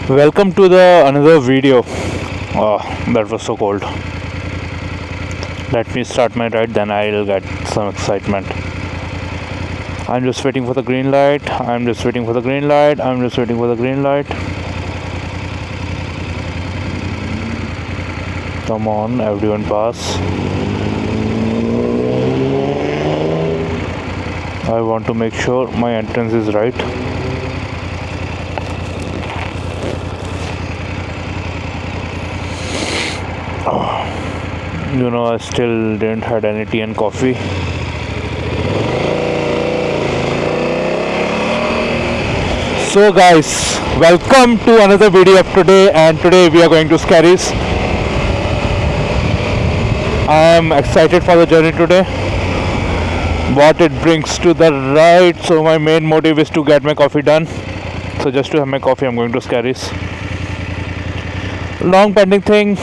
Welcome to the another video. Oh, that was so cold. Let me start my ride, then I'll get some excitement. I'm just waiting for the green light. I'm just waiting for the green light. I'm just waiting for the green light. Come on, everyone pass. I want to make sure my entrance is right. I still didn't had any tea and coffee. So guys, welcome to another video of today, and today we are going to Scaries. I am excited for the journey today, what it brings to the ride. So my main motive is to get my coffee done. So just to have my coffee, I'm going to Scaries. Long pending thing.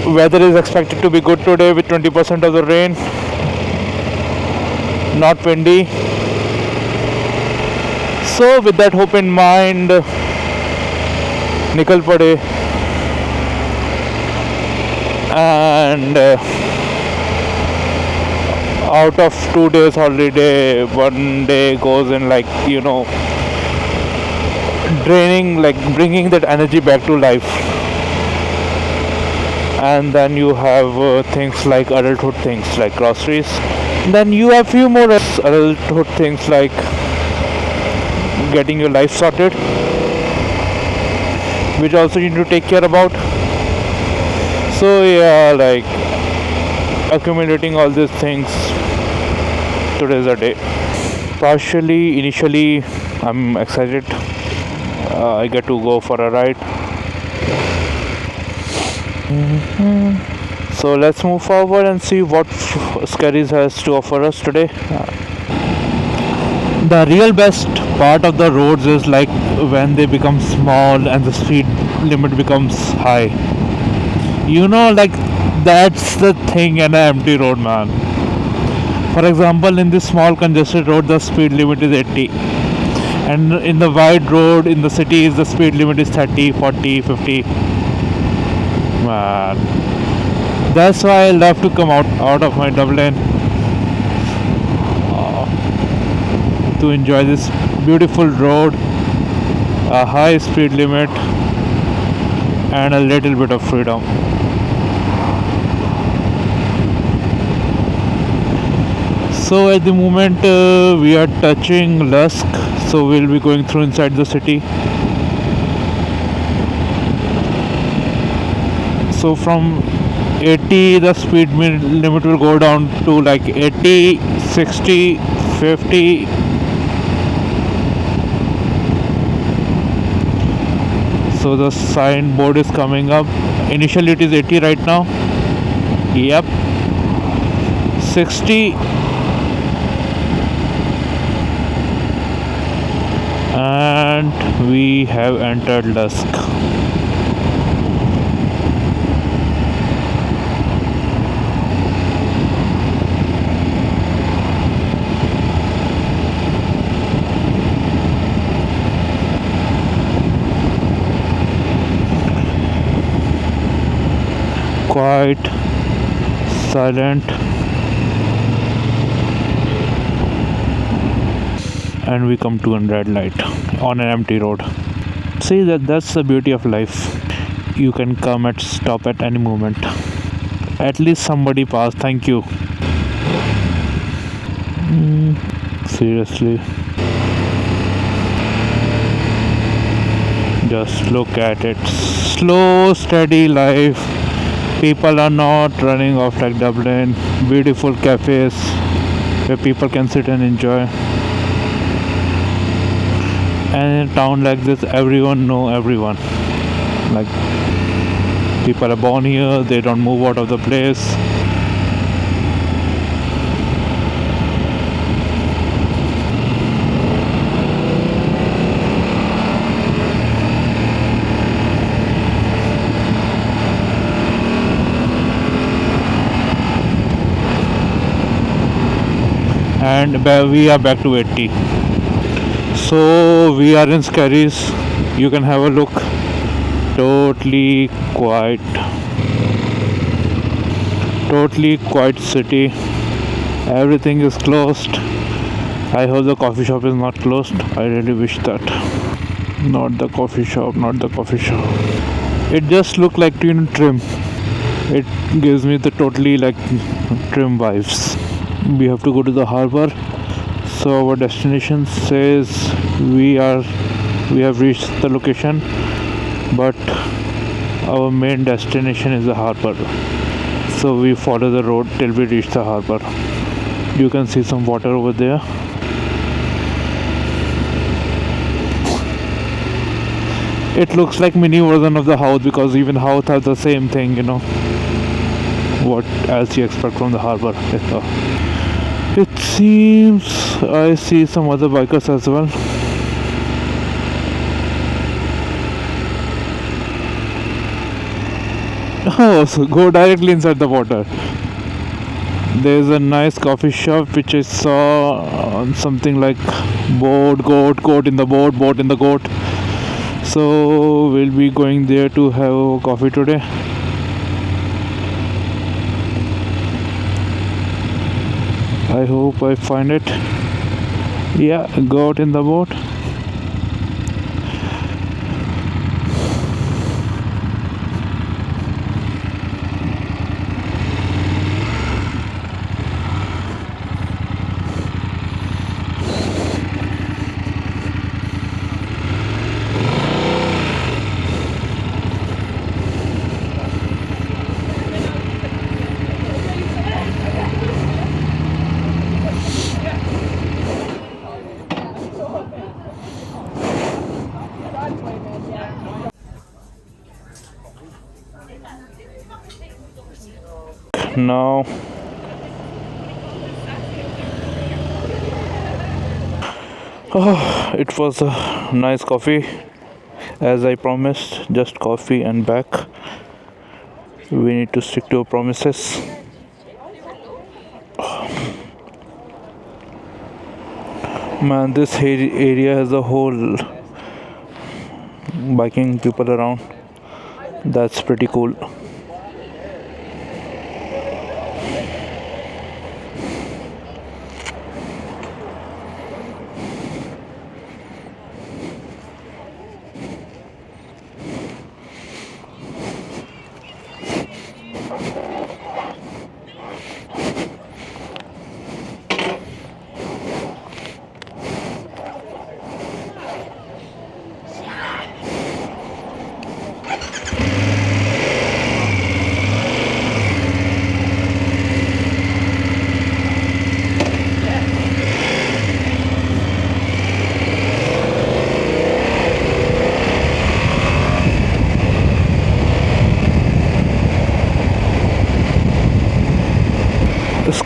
Weather is expected to be good today with 20% of the rain. Not windy. So with that hope in mind, nikal pade, and out of 2 days holiday, one day goes in draining, like bringing that energy back to life. And then you have things like adulthood things like groceries. Then you have few more adulthood things like getting your life sorted, which also you need to take care about. So yeah, like accumulating all these things, today's a day. Partially, initially, I'm excited. I get to go for a ride. So let's move forward and see what Scaries has to offer us today. The real best part of the roads is like when they become small and the speed limit becomes high. Like that's the thing in an empty road, man. For example, in this small congested road, the speed limit is 80. And in the wide road in the cities, the speed limit is 30, 40, 50. Man, that's why I love to come out of my Dublin to enjoy this beautiful road, a high speed limit, and a little bit of freedom. So at the moment we are touching Lusk, so we'll be going through inside the city. So from 80 the speed limit will go down to like 80, 60, 50. So the signboard is coming up. Initially it is 80 right now. Yep. 60. And we have entered Lusk. Quite silent, and we come to a red light on an empty road. See, that's the beauty of life. You can come and stop at any moment. At least somebody passed. Thank you. Seriously, just look at it. Slow, steady life. People are not running off like Dublin. Beautiful cafes where people can sit and enjoy. And in a town like this, everyone know everyone. Like people are born here, they don't move out of the place. And we are back to 80. So we are in Scaries. You can have a look. Totally quiet. Totally quiet city. Everything is closed. I hope the coffee shop is not closed. I really wish that. Not the coffee shop, not the coffee shop. It just looked like trim. It gives me the totally like trim vibes. We have to go to the harbor. So our destination says we have reached the location, but our main destination is the harbor. So we follow the road till we reach the harbor. You can see some water over there. It looks like mini version of the house because even house has the same thing, you know. What else you expect from the harbor? It seems I see some other bikers as well. Oh, so go directly inside the water. There's a nice coffee shop which I saw on something like goat in the boat in the goat. So we'll be going there to have coffee today. I hope I find it. Yeah, goat in the boat. Now it was a nice coffee as I promised, just coffee and back. We need to stick to our promises. Man, this area has a whole biking people around. That's pretty cool.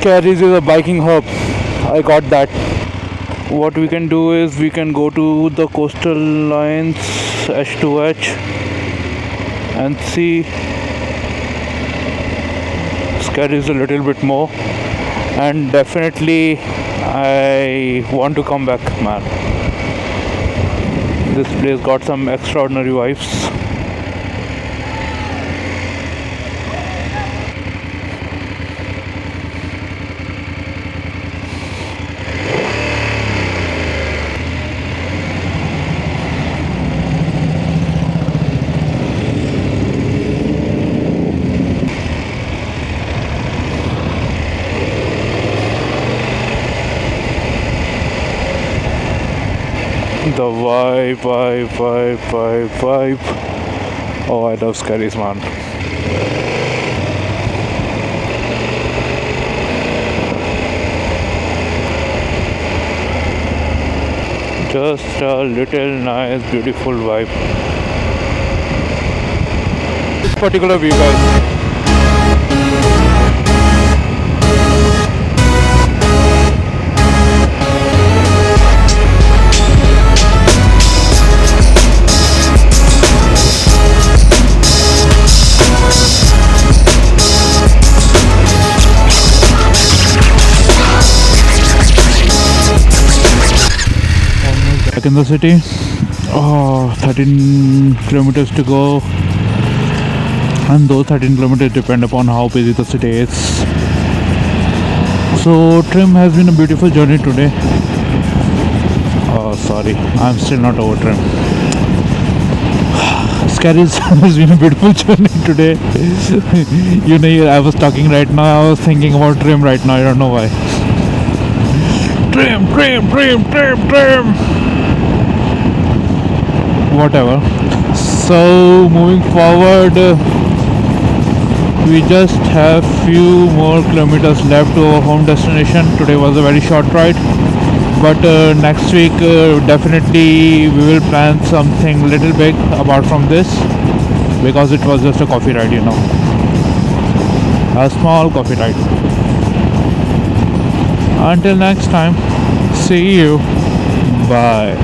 Scaries is a biking hub. I got that. What we can do is we can go to the coastal lines H2H and see Scaries a little bit more. And definitely I want to come back, man. This place got some extraordinary vibes. The vibe. Oh, I love Scaries, man. Just a little nice, beautiful vibe. This particular view, guys. back in the city. Oh, 13 kilometers to go, and those 13 kilometers depend upon how busy the city is. So trim has been a beautiful journey today. Oh, sorry, I'm still not over trim. Scaries has been a beautiful journey today. I was talking right now. I was thinking about trim right now. I don't know why. Trim, trim, trim, trim, trim. Whatever. So moving forward, we just have few more kilometers left to our home destination. Today was a very short ride, but next week definitely we will plan something little big apart from this, because it was just a coffee ride, a small coffee ride. Until next time, see you. Bye.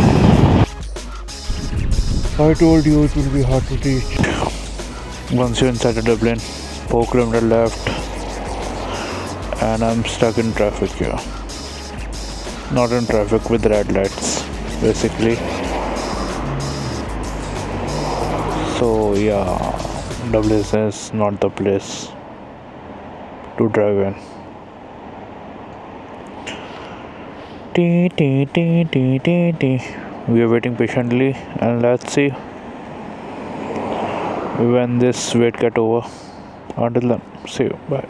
I told you it will be hard to reach. Once you're inside Dublin, 4 kilometers left, and I'm stuck in traffic here. Not in traffic, with red lights, basically. So yeah, Dublin is not the place to drive in. We are waiting patiently, and let's see when this wait get over. Until then, see you. Bye.